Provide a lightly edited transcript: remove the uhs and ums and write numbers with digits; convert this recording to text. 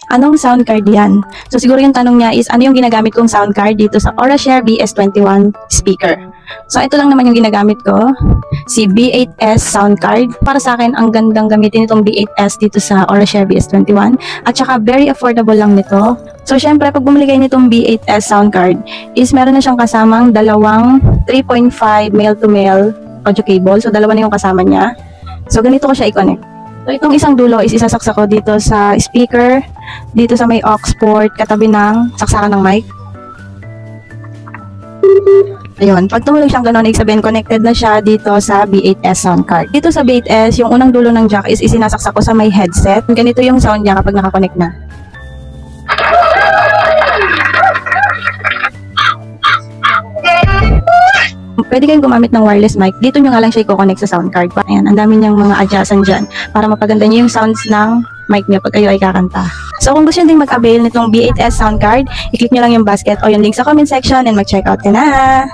anong sound card yan? So siguro yung tanong niya is, ano yung ginagamit kong sound card dito sa Aurashare BS21 speaker? So ito lang naman yung ginagamit ko, si B8S sound card. Para sa akin, ang gandang gamitin itong B8S dito sa Aurashare BS21. At saka very affordable lang nito. So syempre, pag bumili kayo nitong B8S sound card, is meron na siyang kasamang dalawang 3.5 male-to-male audio cable. So dalawa na yung kasama niya. So ganito ko siya i-connect. So itong isang dulo is isasaksak ko dito sa speaker, dito sa may aux port, katabi ng saksakan ng mic. Ayun, pag tumulog siyang gano'n, sabihin connected na siya dito sa B8S sound card. Dito sa B8S, yung unang dulo ng jack is isinasaksak ko sa may headset. Ganito yung sound niya kapag nakakonect na. Pwede kayong gumamit ng wireless mic. Dito nyo nga lang siya i-connect sa sound card. Ayan, ang dami niyang mga adjustment dyan para mapaganda niyo yung sounds ng mic niya pag kayo ay kakanta. So kung gusto nyo ding mag-avail nitong B8S sound card, i-click nyo lang yung basket o yung link sa comment section and mag-check out ka na!